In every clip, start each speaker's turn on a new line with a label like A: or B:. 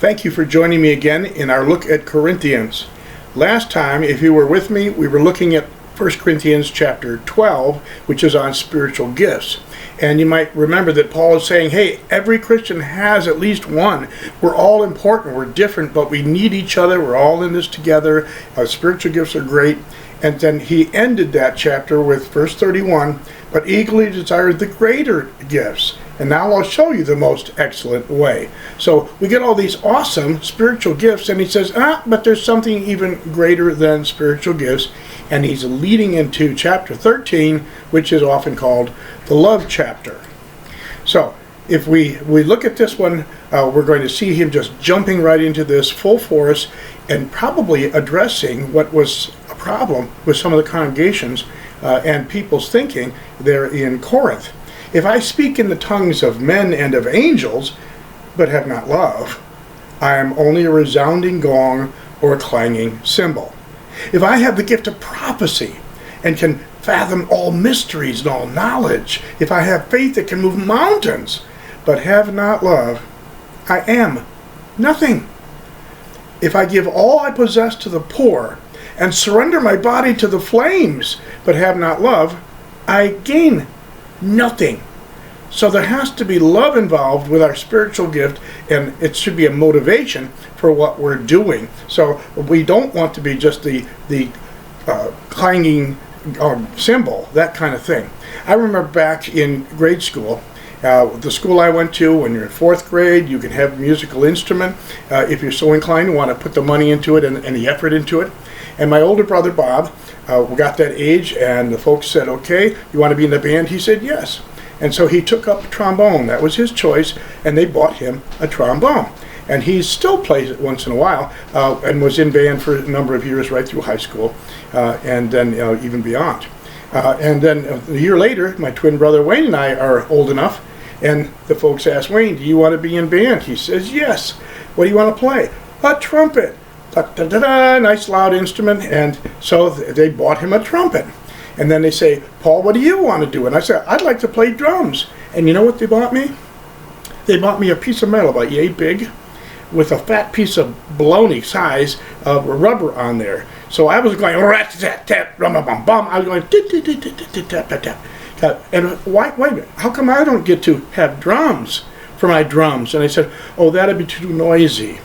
A: Thank you for joining me again in our look at Corinthians. Last time, if you were with me, we were looking at 1 Corinthians chapter 12, which is on spiritual gifts. And you might remember that Paul is saying, hey, every Christian has at least one. We're all important, we're different, but we need each other. We're all in this together. Spiritual gifts are great. And then he ended that chapter with verse 31, but eagerly desired the greater gifts. And now I'll show you the most excellent way. So we get all these awesome spiritual gifts, and he says, but there's something even greater than spiritual gifts. And he's leading into chapter 13, which is often called the love chapter. So if we look at this one, we're going to see him just jumping right into this full force and probably addressing what was a problem with some of the congregations and people's thinking there in Corinth. If I speak in the tongues of men and of angels, but have not love, I am only a resounding gong or a clanging cymbal. If I have the gift of prophecy and can fathom all mysteries and all knowledge, if I have faith that can move mountains, but have not love, I am nothing. If I give all I possess to the poor and surrender my body to the flames, but have not love, I gain nothing. So there has to be love involved with our spiritual gift, and it should be a motivation for what we're doing. So we don't want to be just the clanging cymbal, that kind of thing. I remember back in grade school, the school I went to, when you're in 4th grade, you can have a musical instrument if you're so inclined to want to put the money into it and the effort into it. And my older brother Bob got that age, and the folks said, okay, you want to be in the band? He said yes. And so he took up trombone. That was his choice, and they bought him a trombone. And he still plays it once in a while, and was in band for a number of years right through high school, and then even beyond. And then a year later, my twin brother Wayne and I are old enough, and the folks asked Wayne, do you want to be in band? He says, yes. What do you want to play? A trumpet. Da-da-da-da, nice loud instrument. And so they bought him a trumpet. And then they say, Paul, what do you want to do? And I said, I'd like to play drums. And you know what they bought me? They bought me a piece of metal about yay big with a fat piece of baloney size of rubber on there. So I was going, rat-tat-tat-rum-bum-bum. I was going, tit-tit-tit-tit-tit-tat-tat. And wait a minute, how come I don't get to have drums for my drums? And they said, oh, that'd be too noisy.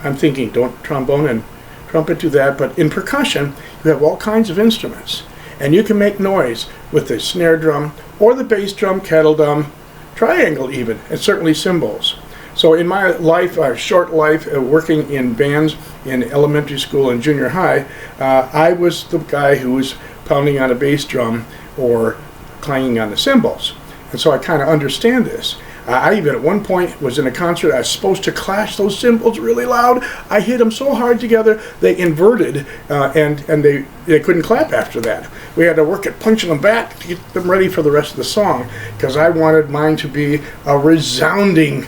A: I'm thinking, don't trombone and trumpet do that, but in percussion, you have all kinds of instruments. And you can make noise with the snare drum, or the bass drum, kettle drum, triangle even, and certainly cymbals. So in my life, our short life, working in bands in elementary school and junior high, I was the guy who was pounding on a bass drum or clanging on the cymbals. And so I kind of understand this. I even at one point was in a concert. I was supposed to clash those cymbals really loud. I hit them so hard together they inverted, and they couldn't clap after that. We had to work at punching them back to get them ready for the rest of the song, because I wanted mine to be a resounding,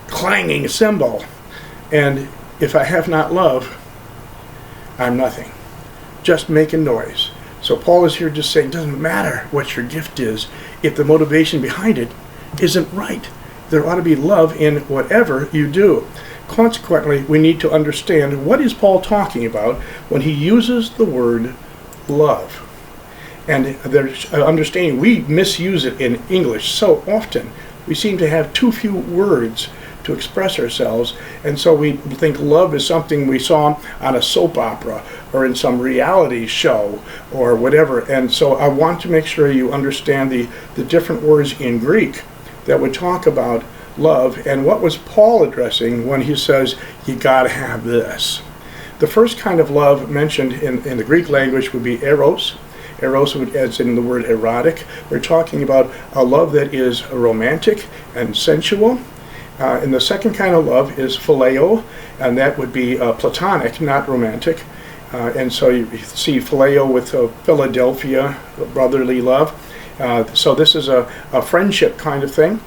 A: clanging cymbal. And if I have not love, I'm nothing, just making noise. So Paul is here just saying, it doesn't matter what your gift is if the motivation behind it isn't right. There ought to be love in whatever you do. Consequently, we need to understand, what is Paul talking about when he uses the word love? And there's understanding, we misuse it in English so often. We seem to have too few words to express ourselves, and so we think love is something we saw on a soap opera or in some reality show or whatever. And so I want to make sure you understand the different words in Greek that would talk about love, and what was Paul addressing when he says you gotta have this. The first kind of love mentioned in the Greek language would be eros. Eros, as in the word erotic. We're talking about a love that is romantic and sensual. And the second kind of love is phileo, and that would be platonic, not romantic. And so you see phileo with Philadelphia, brotherly love. So this is a friendship kind of thing.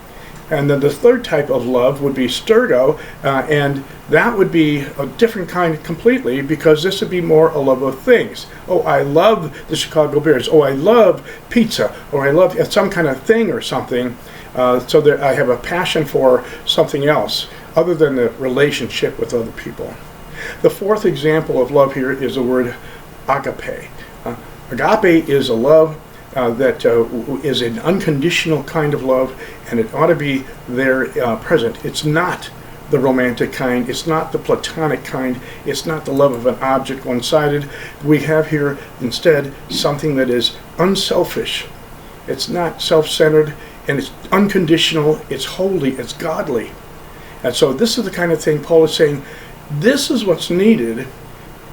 A: And then the third type of love would be stergo, and that would be a different kind completely, because this would be more a love of things. Oh, I love the Chicago Bears. Oh, I love pizza. Or I love some kind of thing or something. so that I have a passion for something else other than the relationship with other people. The fourth example of love here is the word agape. Agape is a love that is an unconditional kind of love, and it ought to be there present. It's not the romantic kind. It's not the platonic kind. It's not the love of an object, one-sided. We have here instead something that is unselfish. It's not self-centered, and it's unconditional. It's holy. It's godly. And so this is the kind of thing Paul is saying, this is what's needed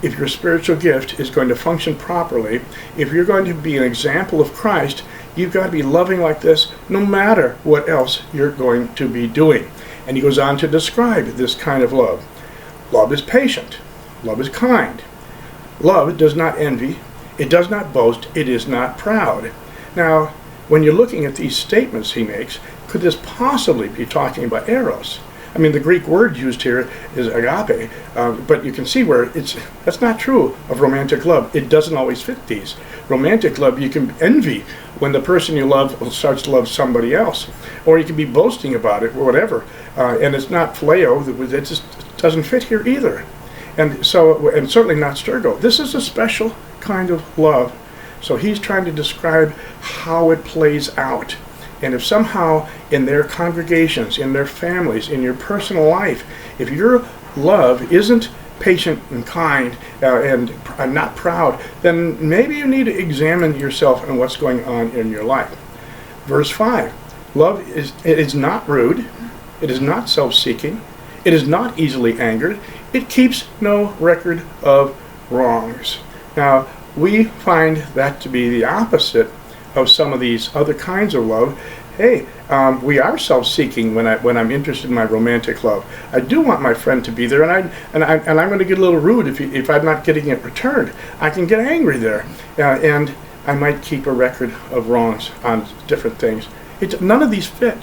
A: if your spiritual gift is going to function properly. If you're going to be an example of Christ, you've got to be loving like this no matter what else you're going to be doing. And he goes on to describe this kind of love. Love is patient. Love is kind. Love does not envy. It does not boast. It is not proud. Now, when you're looking at these statements he makes, could this possibly be talking about eros? I mean, the Greek word used here is agape, but you can see where that's not true of romantic love. It doesn't always fit these. Romantic love, you can envy when the person you love starts to love somebody else, or you can be boasting about it or whatever, and it's not phileo. It just doesn't fit here either, and certainly not stergo. This is a special kind of love. So he's trying to describe how it plays out. And if somehow in their congregations, in their families, in your personal life, if your love isn't patient and kind and not proud, then maybe you need to examine yourself and what's going on in your life. Verse 5, love is not rude, it is not self-seeking, it is not easily angered, it keeps no record of wrongs. Now, we find that to be the opposite of some of these other kinds of love. Hey, we are self-seeking when I'm interested in my romantic love. I do want my friend to be there, and I'm going to get a little rude if I'm not getting it returned. I can get angry there, and I might keep a record of wrongs on different things. None of these fit.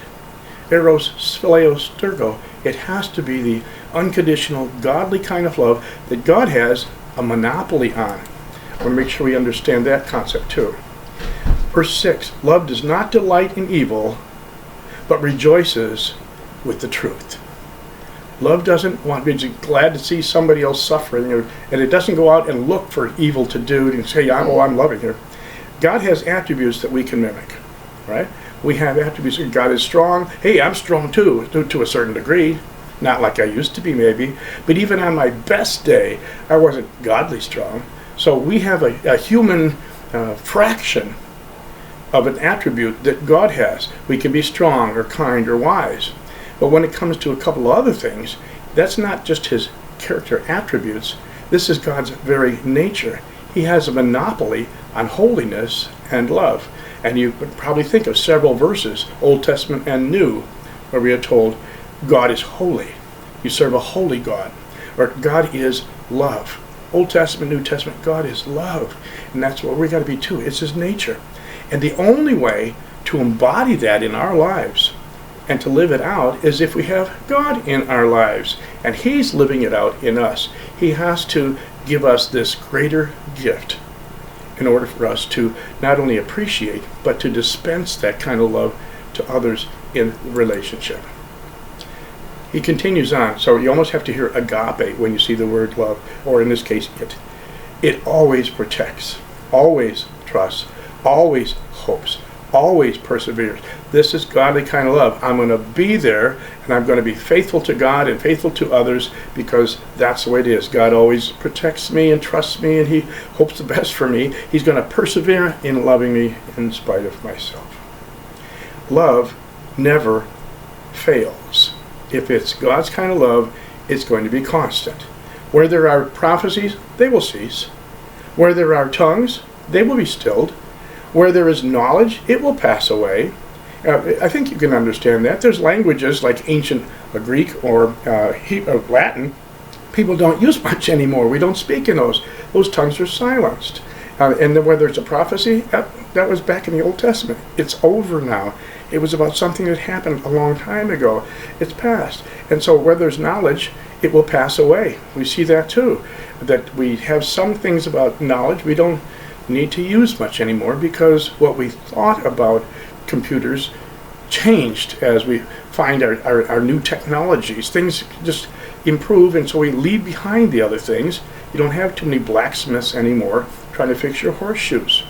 A: Eros, phileo, stergo. It has to be the unconditional, godly kind of love that God has a monopoly on. I want to make sure we understand that concept too. Verse 6, love does not delight in evil, but rejoices with the truth. Love doesn't want to be glad to see somebody else suffering, and it doesn't go out and look for evil to do and say, I'm loving her. God has attributes that we can mimic, right? We have attributes. God is strong. Hey, I'm strong too, to a certain degree. Not like I used to be maybe, but even on my best day, I wasn't godly strong. So we have a human fraction of an attribute that God has. We can be strong or kind or wise. But when it comes to a couple of other things, that's not just his character attributes. This is God's very nature. He has a monopoly on holiness and love. And you would probably think of several verses, Old Testament and New, where we are told God is holy. You serve a holy God. Or God is love. Old Testament, New Testament, God is love. And that's what we got to be too. It's his nature. And the only way to embody that in our lives and to live it out is if we have God in our lives. And he's living it out in us. He has to give us this greater gift in order for us to not only appreciate, but to dispense that kind of love to others in relationship. He continues on, so you almost have to hear agape when you see the word love, or in this case, it. It always protects, always trusts, always hopes, always perseveres. This is godly kind of love. I'm going to be there, and I'm going to be faithful to God and faithful to others because that's the way it is. God always protects me and trusts me, and he hopes the best for me. He's going to persevere in loving me in spite of myself. Love never fails. If it's God's kind of love, it's going to be constant. Where there are prophecies, they will cease. Where there are tongues, they will be stilled. Where there is knowledge, it will pass away. I think you can understand that. There's languages like ancient Greek or Latin. People don't use much anymore. We don't speak in those. Those tongues are silenced. And then whether it's a prophecy, that was back in the Old Testament. It's over now. It was about something that happened a long time ago. It's past. And so where there's knowledge, it will pass away. We see that too. That we have some things about knowledge we don't need to use much anymore because what we thought about computers changed as we find our new technologies. Things just improve, and so we leave behind the other things. You don't have too many blacksmiths anymore trying to fix your horseshoes.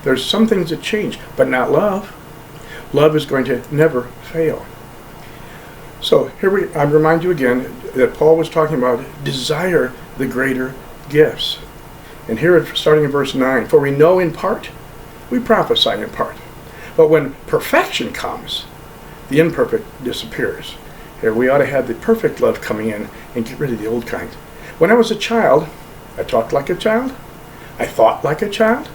A: There's some things that change, but not love. Love is going to never fail. So I remind you again that Paul was talking about desire the greater gifts. And here, starting in verse 9, for we know in part, we prophesy in part. But when perfection comes, the imperfect disappears. Here, we ought to have the perfect love coming in and get rid of the old kind. When I was a child, I talked like a child. I thought like a child.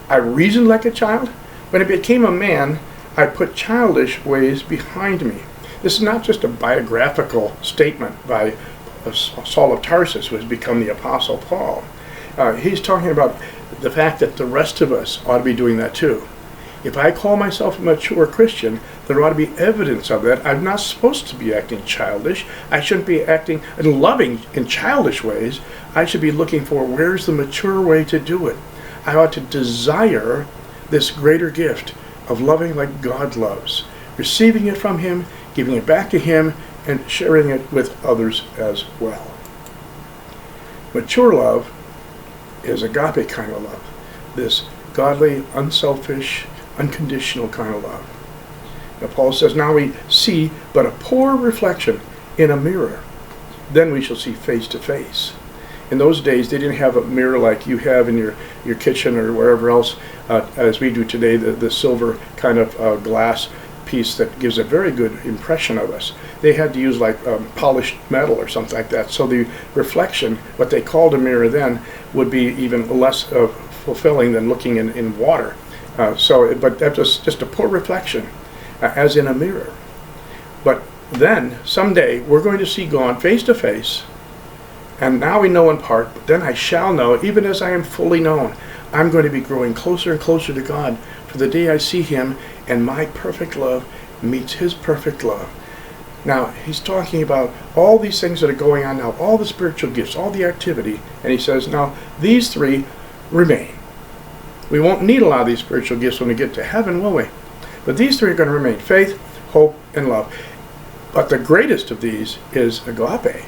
A: I reasoned like a child. When I became a man, I put childish ways behind me. This is not just a biographical statement by Saul of Tarsus, who has become the Apostle Paul. He's talking about the fact that the rest of us ought to be doing that too. If I call myself a mature Christian, there ought to be evidence of that. I'm not supposed to be acting childish. I shouldn't be acting and loving in childish ways. I should be looking for where's the mature way to do it. I ought to desire this greater gift of loving like God loves, receiving it from Him, giving it back to Him, and sharing it with others as well. Mature love is agape kind of love, this godly, unselfish, unconditional kind of love. Now Paul says, now we see but a poor reflection in a mirror. Then we shall see face to face. In those days, they didn't have a mirror like you have in your kitchen or wherever else, as we do today, the silver kind of glass piece that gives a very good impression of us. They had to use like polished metal or something like that. So the reflection, what they called a mirror then, would be even less fulfilling than looking in water. But that was just a poor reflection, as in a mirror. But then, someday, we're going to see God face to face. And now we know in part, but then I shall know, even as I am fully known. I'm going to be growing closer and closer to God for the day I see Him and my perfect love meets His perfect love. Now, he's talking about all these things that are going on now, all the spiritual gifts, all the activity, and he says, now, these three remain. We won't need a lot of these spiritual gifts when we get to heaven, will we? But these three are going to remain: faith, hope, and love. But the greatest of these is agape.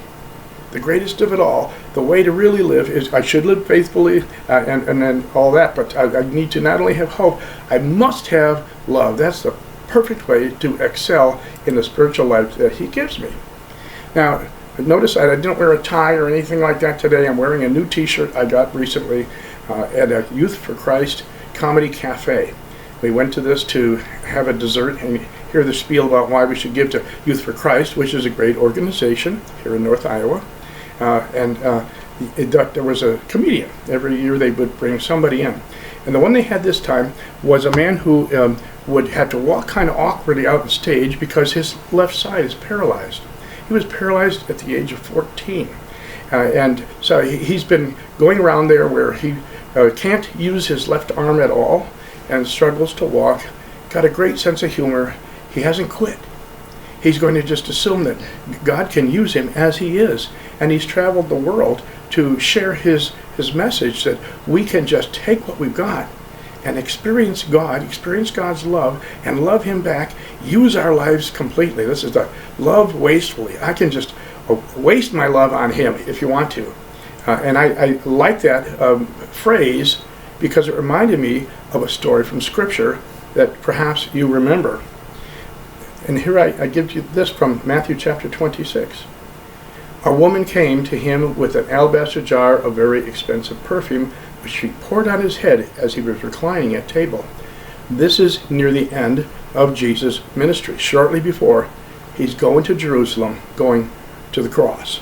A: The greatest of it all, the way to really live is I should live faithfully and then all that, but I need to not only have hope, I must have love. That's the perfect way to excel in the spiritual life that He gives me. Now, notice I didn't wear a tie or anything like that today. I'm wearing a new t-shirt I got recently at a Youth for Christ comedy cafe. We went to this to have a dessert and hear the spiel about why we should give to Youth for Christ, which is a great organization here in North Iowa. There was a comedian. Every year they would bring somebody in. And the one they had this time was a man who would have to walk kind of awkwardly out on stage because his left side is paralyzed. He was paralyzed at the age of 14. And so he's been going around there where he can't use his left arm at all and struggles to walk. Got a great sense of humor. He hasn't quit. He's going to just assume that God can use him as he is. And he's traveled the world to share his message that we can just take what we've got and experience God, experience God's love, and love Him back, use our lives completely. This is the love wastefully. I can just waste my love on Him if you want to. And I like that phrase because it reminded me of a story from Scripture that perhaps you remember. And here I give you this from Matthew chapter 26. A woman came to him with an alabaster jar of very expensive perfume, which she poured on his head as he was reclining at table. This is near the end of Jesus' ministry, shortly before he's going to Jerusalem, going to the cross.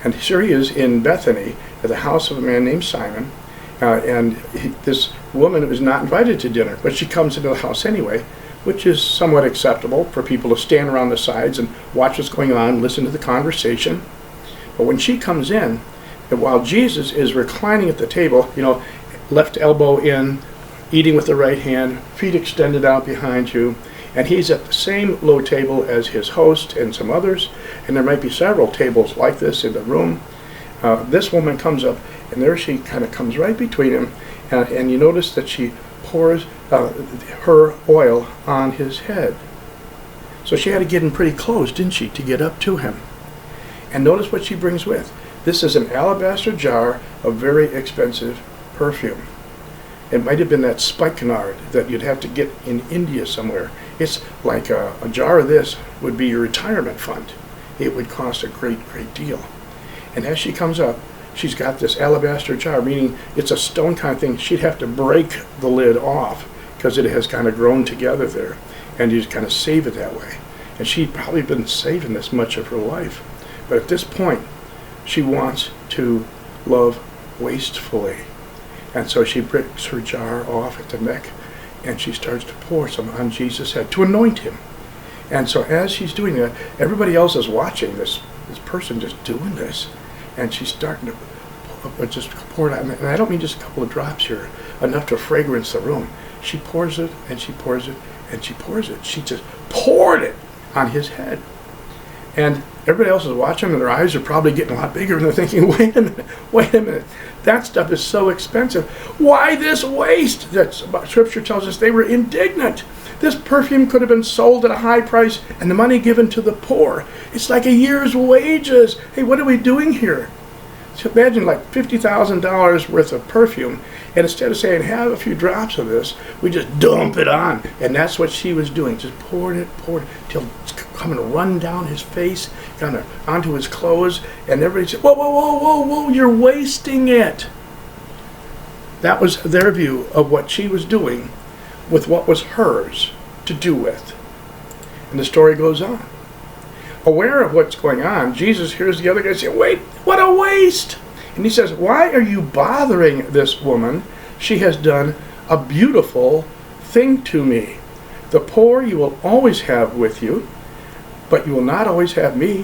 A: And here he is in Bethany at the house of a man named Simon, this woman was not invited to dinner, but she comes into the house anyway, which is somewhat acceptable for people to stand around the sides and watch what's going on, listen to the conversation. But when she comes in, and while Jesus is reclining at the table, left elbow in, eating with the right hand, feet extended out behind you, and he's at the same low table as his host and some others, and there might be several tables like this in the room. This woman comes up, and there she kind of comes right between him, and you notice that she pours her oil on his head. So she had to get in pretty close, didn't she, to get up to him. And notice what she brings with. This is an alabaster jar of very expensive perfume. It might have been that spikenard that you'd have to get in India somewhere. It's like a jar of this would be your retirement fund. It would cost a great, great deal. And as she comes up, she's got this alabaster jar, meaning it's a stone kind of thing. She'd have to break the lid off because it has kind of grown together there. And you just kind of save it that way. And she'd probably been saving this much of her life. But at this point, she wants to love wastefully. And so she breaks her jar off at the neck, and she starts to pour some on Jesus' head to anoint him. And so as she's doing that, everybody else is watching this person just doing this. And she's starting to just pour it out. And I don't mean just a couple of drops here, enough to fragrance the room. She pours it, and she pours it, and she pours it. She just poured it on his head. And everybody else is watching, and their eyes are probably getting a lot bigger, and they're thinking, wait a minute, that stuff is so expensive. Why this waste? Scripture tells us they were indignant. This perfume could have been sold at a high price and the money given to the poor. It's like a year's wages. Hey, what are we doing here? So imagine like $50,000 worth of perfume, and instead of saying, have a few drops of this, we just dump it on. And that's what she was doing, just poured it, till it's coming to run down his face, kind of onto his clothes, and everybody said, whoa, whoa, whoa, whoa, whoa, you're wasting it. That was their view of what she was doing with what was hers to do with. And the story goes on. Aware of what's going on, Jesus hears the other guy say, wait, what a waste! And he says, why are you bothering this woman? She has done a beautiful thing to me. The poor you will always have with you, but you will not always have me.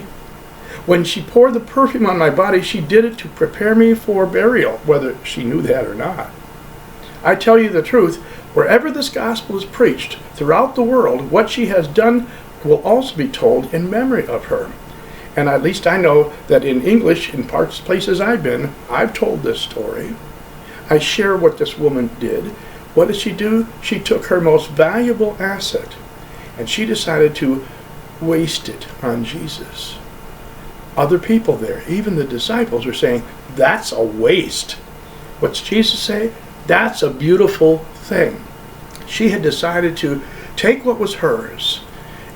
A: When she poured the perfume on my body, she did it to prepare me for burial, whether she knew that or not. I tell you the truth, wherever this gospel is preached throughout the world, what she has done will also be told in memory of her. And at least I know that in English, in places I've been, I've told this story. I share what this woman did. What did she do? She took her most valuable asset, and she decided to waste it on Jesus. Other people there, even the disciples, were saying, that's a waste. What's Jesus say? That's a beautiful thing. She had decided to take what was hers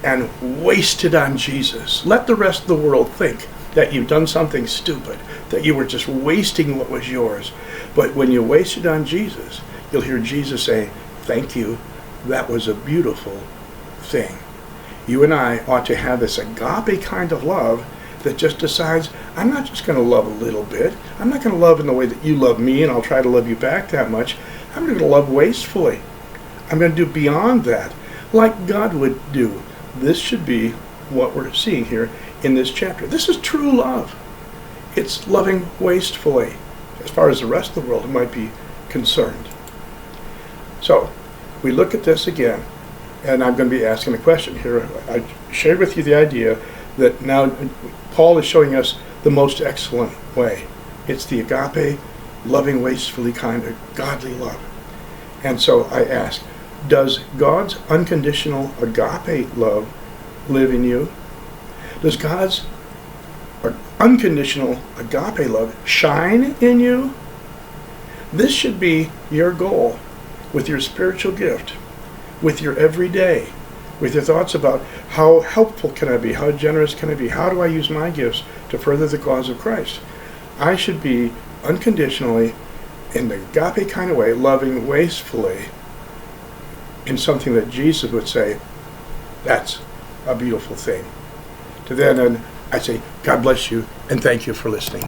A: and waste it on Jesus. Let the rest of the world think that you've done something stupid, that you were just wasting what was yours. But when you waste it on Jesus, you'll hear Jesus say, thank you, that was a beautiful thing. You and I ought to have this agape kind of love that just decides, I'm not just going to love a little bit. I'm not going to love in the way that you love me, and I'll try to love you back that much. I'm going to love wastefully. I'm going to do beyond that, like God would do. This should be what we're seeing here in this chapter. This is true love. It's loving wastefully, as far as the rest of the world might be concerned. So, we look at this again, and I'm going to be asking a question here. I shared with you the idea that now Paul is showing us the most excellent way. It's the agape, loving wastefully kind of godly love. And so I ask, does God's unconditional agape love live in you? Does God's unconditional agape love shine in you? This should be your goal with your spiritual gift, with your everyday, with your thoughts about how helpful can I be, how generous can I be, how do I use my gifts to further the cause of Christ. I should be unconditionally, in the agape kind of way, loving wastefully in something that Jesus would say, that's a beautiful thing. To then I say, God bless you, and thank you for listening.